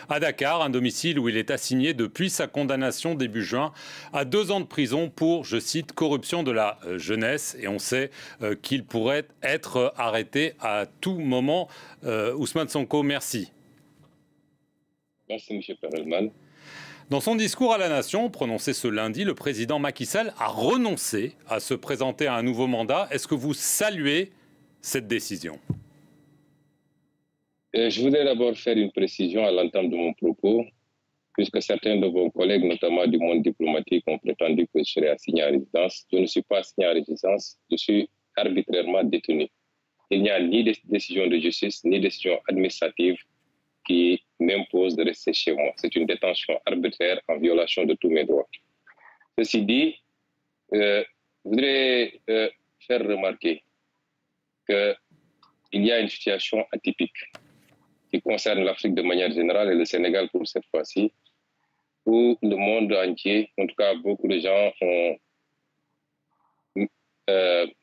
à Dakar, un domicile où il est assigné depuis sa condamnation début juin à 2 ans de prison pour, je cite, corruption de la jeunesse. Et on sait qu'il pourrait être arrêté à tout moment. Ousmane Sonko, merci. Merci, M. Perelman. Dans son discours à la nation, prononcé ce lundi, le président Macky Sall a renoncé à se présenter à un nouveau mandat. Est-ce que vous saluez cette décision? Je voudrais d'abord faire une précision à l'entame de mon propos, puisque certains de vos collègues, notamment du monde diplomatique, ont prétendu que je serais assigné à résidence. Je ne suis pas assigné à résidence, je suis arbitrairement détenu. Il n'y a ni décision de justice, ni décision administrative qui m'impose de rester chez moi. C'est une détention arbitraire en violation de tous mes droits. Ceci dit, je voudrais faire remarquer qu'il y a une situation atypique qui concerne l'Afrique de manière générale et le Sénégal pour cette fois-ci, où le monde entier, en tout cas beaucoup de gens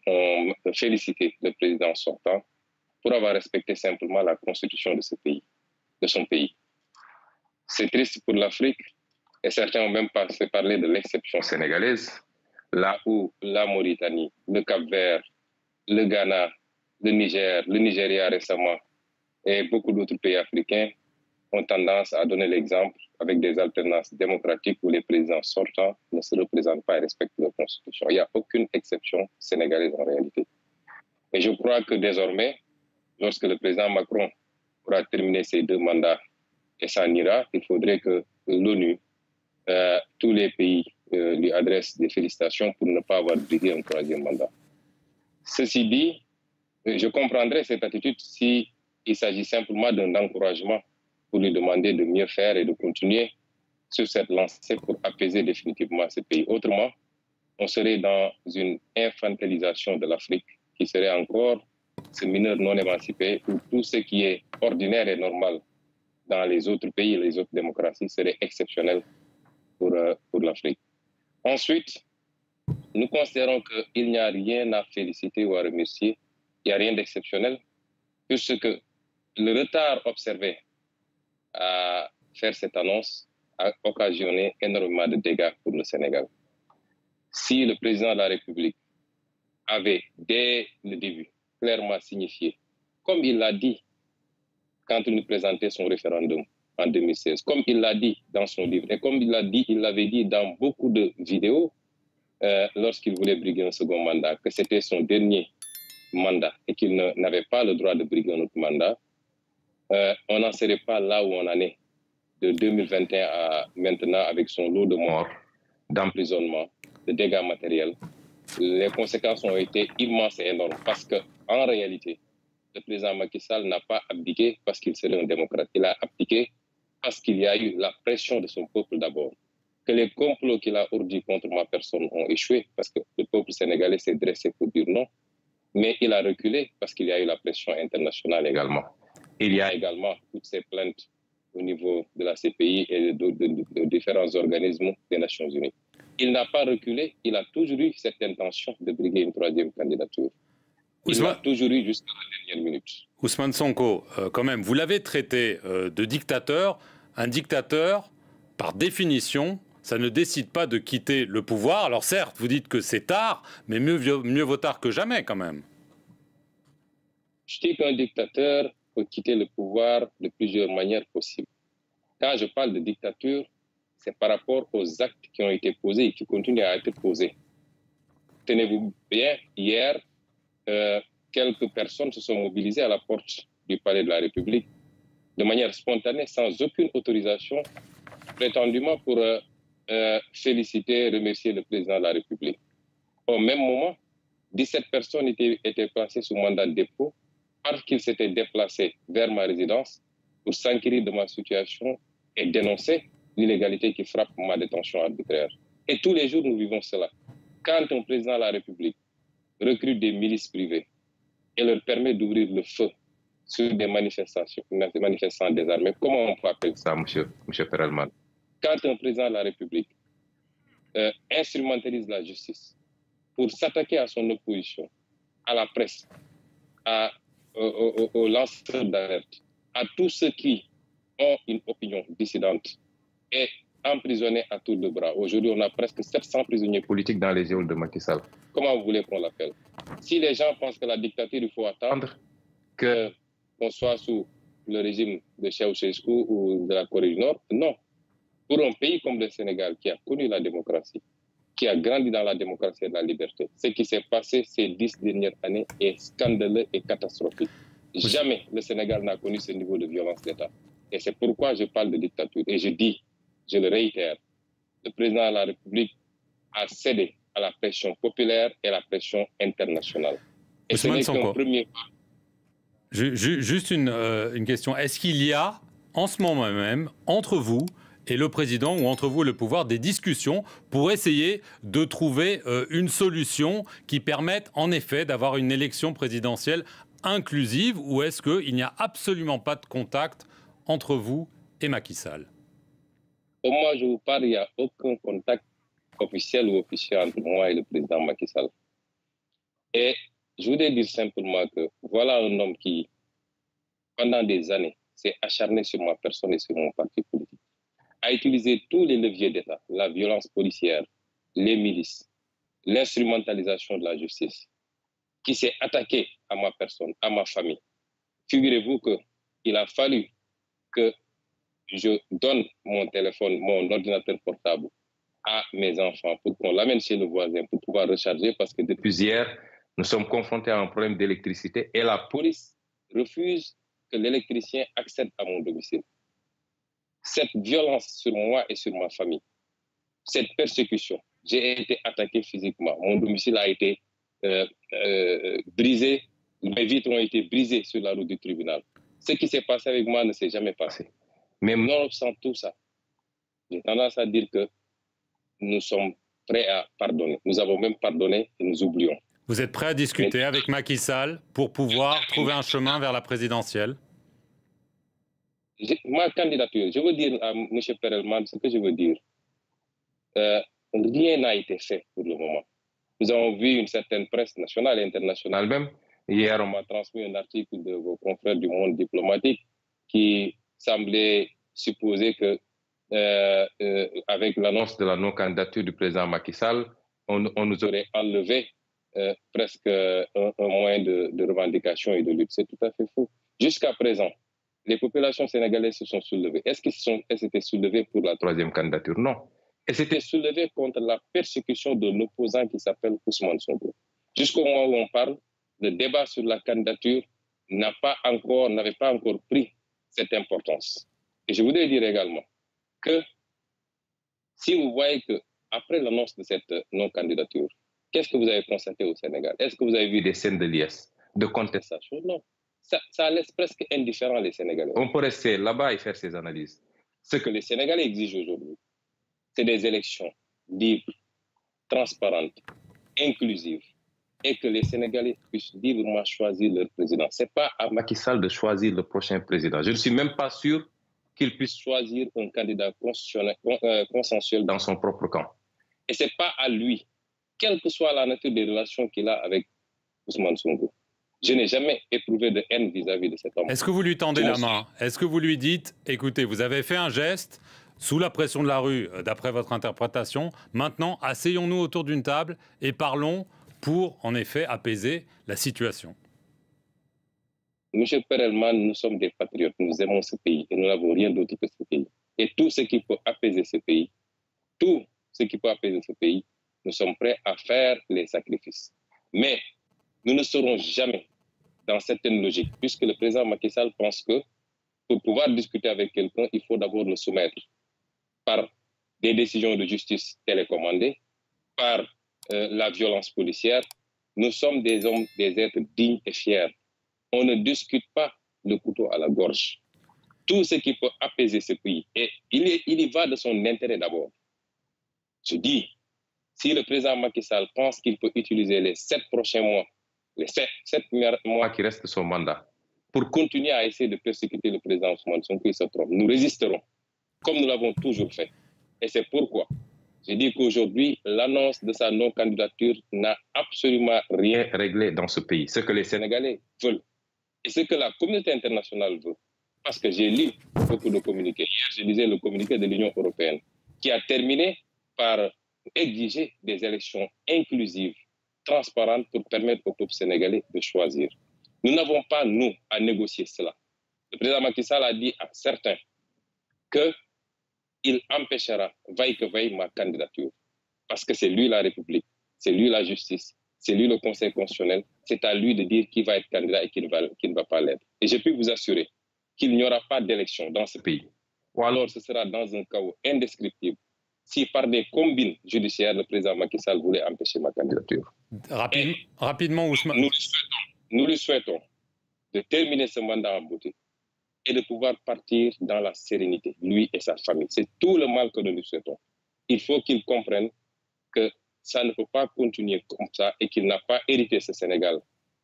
ont félicité le président sortant pour avoir respecté simplement la constitution de ce pays, de son pays. C'est triste pour l'Afrique et certains ont même parlé de l'exception sénégalaise, là où la Mauritanie, le Cap-Vert, le Ghana, le Niger, le Nigeria récemment et beaucoup d'autres pays africains ont tendance à donner l'exemple avec des alternances démocratiques où les présidents sortants ne se représentent pas et respectent leur constitution. Il n'y a aucune exception sénégalaise en réalité. Et je crois que désormais, lorsque le président Macron aura terminé ses 2 mandats et s'en ira, il faudrait que l'ONU, tous les pays lui adressent des félicitations pour ne pas avoir brigué un 3e mandat. Ceci dit, je comprendrais cette attitude si il s'agit simplement d'un encouragement pour lui demander de mieux faire et de continuer sur cette lancée pour apaiser définitivement ce pays. Autrement, on serait dans une infantilisation de l'Afrique qui serait encore ce mineur non émancipé où tout ce qui est ordinaire et normal dans les autres pays et les autres démocraties serait exceptionnel pour l'Afrique. Ensuite, nous considérons qu'il n'y a rien à féliciter ou à remercier, il n'y a rien d'exceptionnel, puisque le retard observé à faire cette annonce a occasionné énormément de dégâts pour le Sénégal. Si le président de la République avait, dès le début, clairement signifié, comme il l'a dit quand il nous présentait son référendum en 2016, comme il l'a dit dans son livre, et comme il l'avait dit dans beaucoup de vidéos lorsqu'il voulait briguer un second mandat, que c'était son dernier mandat et qu'il n'avait pas le droit de briguer un autre mandat, on n'en serait pas là où on en est de 2021 à maintenant avec son lot de morts, d'emprisonnement, de dégâts matériels. Les conséquences ont été immenses et énormes parce qu'en réalité, le président Macky Sall n'a pas abdiqué parce qu'il serait un démocrate. Il a abdiqué parce qu'il y a eu la pression de son peuple d'abord. Que les complots qu'il a ourdis contre ma personne ont échoué parce que le peuple sénégalais s'est dressé pour dire non. Mais il a reculé parce qu'il y a eu la pression internationale également. Il y a également toutes ces plaintes au niveau de la CPI et de différents organismes des Nations Unies. Il n'a pas reculé, il a toujours eu cette intention de briguer une 3e candidature. Il l'a toujours eu jusqu'à la dernière minute. Ousmane Sonko, quand même, vous l'avez traité de dictateur. Un dictateur, par définition, ça ne décide pas de quitter le pouvoir. Alors certes, vous dites que c'est tard, mais mieux vaut tard que jamais quand même. Je dis qu'un dictateur peut quitter le pouvoir de plusieurs manières possibles. Quand je parle de dictature, c'est par rapport aux actes qui ont été posés et qui continuent à être posés. Tenez-vous bien, hier, quelques personnes se sont mobilisées à la porte du palais de la République de manière spontanée, sans aucune autorisation, prétendument pour féliciter, remercier le président de la République. Au même moment, 17 personnes étaient placées sous mandat de dépôt parce qu'ils s'étaient déplacés vers ma résidence pour s'enquérir de ma situation et dénoncer l'illégalité qui frappe ma détention arbitraire. Et tous les jours, nous vivons cela. Quand un président de la République recrute des milices privées et leur permet d'ouvrir le feu sur des manifestants désarmés, comment on peut appeler ça, M. Perelman? Quand un président de la République instrumentalise la justice pour s'attaquer à son opposition, à la presse, aux lanceurs d'alerte, à tous ceux qui ont une opinion dissidente et emprisonnés à tour de bras. Aujourd'hui, on a presque 700 prisonniers politiques dans les geôles de Macky Sall. Comment vous voulez qu'on l'appelle? Si les gens pensent que la dictature, il faut attendre qu'on soit sous le régime de Ceausescu ou de la Corée du Nord, non. Pour un pays comme le Sénégal, qui a connu la démocratie, qui a grandi dans la démocratie et la liberté, ce qui s'est passé ces 10 dernières années est scandaleux et catastrophique. Jamais le Sénégal n'a connu ce niveau de violence d'État. Et c'est pourquoi je parle de dictature. Et je dis, je le réitère, le président de la République a cédé à la pression populaire et à la pression internationale. Et ce n'est qu'un premier pas. Juste une question. Est-ce qu'il y a, en ce moment même, entre vous et le président, ou entre vous et le pouvoir, des discussions pour essayer de trouver une solution qui permette, en effet, d'avoir une élection présidentielle inclusive, ou est-ce qu'il n'y a absolument pas de contact entre vous et Macky Sall? Au moment où je vous parle, il n'y a aucun contact officiel ou officiel entre moi et le président Macky Sall. Et je voudrais dire simplement que voilà un homme qui, pendant des années, s'est acharné sur ma personne et sur mon parti politique, a utilisé tous les leviers d'État, la violence policière, les milices, l'instrumentalisation de la justice, qui s'est attaqué à ma personne, à ma famille. Figurez-vous qu'il a fallu que je donne mon téléphone, mon ordinateur portable à mes enfants pour qu'on l'amène chez le voisin pour pouvoir recharger, parce que depuis hier, nous sommes confrontés à un problème d'électricité et la police refuse que l'électricien accède à mon domicile. Cette violence sur moi et sur ma famille, cette persécution, j'ai été attaqué physiquement. Mon domicile a été brisé, mes vitres ont été brisées sur la route du tribunal. Ce qui s'est passé avec moi ne s'est jamais passé. Mais nonobstant tout ça, j'ai tendance à dire que nous sommes prêts à pardonner. Nous avons même pardonné et nous oublions. Vous êtes prêt à discuter avec Macky Sall pour pouvoir trouver un chemin vers la présidentielle? Ma candidature, je veux dire à M. Perelman ce que je veux dire. Rien n'a été fait pour le moment. Nous avons vu une certaine presse nationale et internationale même. Hier, on m'a transmis un article de vos confrères du monde diplomatique qui semblait supposer que avec l'annonce de la non-candidature du président Macky Sall, on nous aurait enlevé presque un moyen de revendication et de lutte. C'est tout à fait faux. Jusqu'à présent, les populations sénégalaises se sont soulevées. Est-ce qu'elles s'étaient soulevées pour la troisième candidature? Non. Elles s'étaient soulevées contre la persécution de l'opposant qui s'appelle Ousmane Sonko. Jusqu'au moment où on parle, le débat sur la candidature n'avait pas encore pris cette importance. Et je voudrais dire également que si vous voyez qu'après l'annonce de cette non-candidature, qu'est-ce que vous avez constaté au Sénégal? Est-ce que vous avez vu des scènes de liesse, de contestation? Non. Ça laisse presque indifférent les Sénégalais. On peut rester là-bas et faire ces analyses. Ce que les Sénégalais exigent aujourd'hui, c'est des élections libres, transparentes, inclusives, et que les Sénégalais puissent librement choisir leur président. Ce n'est pas à Macky Sall de choisir le prochain président. Je ne suis même pas sûr qu'il puisse choisir un candidat consensuel dans son propre camp. Et ce n'est pas à lui, quelle que soit la nature des relations qu'il a avec Ousmane Sonko. Je n'ai jamais éprouvé de haine vis-à-vis de cet homme. Est-ce que vous lui tendez la main? Est-ce que vous lui dites, écoutez, vous avez fait un geste sous la pression de la rue, d'après votre interprétation, maintenant, asseyons-nous autour d'une table et parlons pour, en effet, apaiser la situation? Monsieur Perelman, nous sommes des patriotes, nous aimons ce pays et nous n'avons rien d'autre que ce pays. Et tout ce qui peut apaiser ce pays, nous sommes prêts à faire les sacrifices. Mais nous ne serons jamais dans certaine logique, puisque le président Macky Sall pense que pour pouvoir discuter avec quelqu'un, il faut d'abord le soumettre par des décisions de justice télécommandées, par la violence policière. Nous sommes des hommes, des êtres dignes et fiers. On ne discute pas le couteau à la gorge. Tout ce qui peut apaiser ce pays, et il y va de son intérêt d'abord. Je dis, si le président Macky Sall pense qu'il peut utiliser les 7 prochains mois, les 7 mois qui restent de son mandat, pour continuer à essayer de persécuter le président Ousmane Sonko, il se trompe. Nous résisterons, comme nous l'avons toujours fait. Et c'est pourquoi je dis qu'aujourd'hui, l'annonce de sa non-candidature n'a absolument rien réglé dans ce pays. Ce que les Sénégalais veulent et ce que la communauté internationale veut, parce que j'ai lu beaucoup de communiqués. Hier, je lisais le communiqué de l'Union européenne qui a terminé par exiger des élections inclusives, transparentes pour permettre au peuple sénégalais de choisir. Nous n'avons pas, nous, à négocier cela. Le président Macky Sall a dit à certains qu'il empêchera, vaille que vaille, ma candidature. Parce que c'est lui la République, c'est lui la justice, c'est lui le Conseil constitutionnel, c'est à lui de dire qui va être candidat et qui ne va pas l'être. Et je peux vous assurer qu'il n'y aura pas d'élection dans ce pays. Ou alors ce sera dans un chaos indescriptible si par des combines judiciaires, le président Macky Sall voulait empêcher ma candidature. Rapidement, Ousmane. Nous lui souhaitons de terminer ce mandat en beauté et de pouvoir partir dans la sérénité, lui et sa famille. C'est tout le mal que nous lui souhaitons. Il faut qu'il comprenne que ça ne peut pas continuer comme ça et qu'il n'a pas hérité ce Sénégal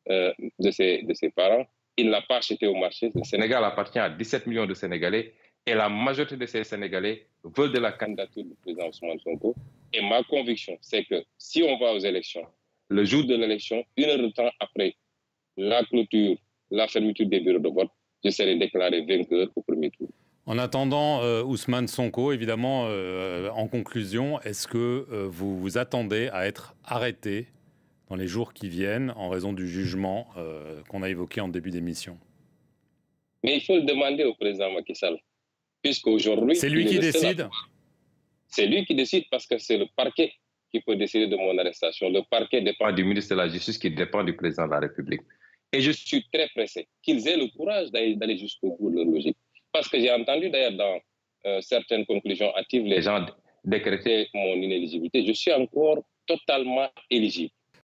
de ses parents. Il ne l'a pas acheté au marché. Le Sénégal appartient à 17 millions de Sénégalais et la majorité de ces Sénégalais veulent de la candidature du président Ousmane Sonko. Et ma conviction, c'est que si on va aux élections, le jour de l'élection, 1 heure de temps après la clôture, la fermeture des bureaux de vote, je serai déclaré vainqueur au premier tour. En attendant, Ousmane Sonko, évidemment, en conclusion, est-ce que vous vous attendez à être arrêté dans les jours qui viennent en raison du jugement qu'on a évoqué en début d'émission? Mais il faut le demander au président Macky Sall, puisqu'aujourd'hui... C'est lui qui décide? C'est lui qui décide parce que c'est le parquet qui peut décider de mon arrestation. Le parquet dépend du ministre de la Justice qui dépend du président de la République. Et je suis très pressé qu'ils aient le courage d'aller jusqu'au bout de leur logique. Parce que j'ai entendu d'ailleurs dans certaines conclusions hâtives, les gens décréter mon inéligibilité. Je suis encore totalement éligible.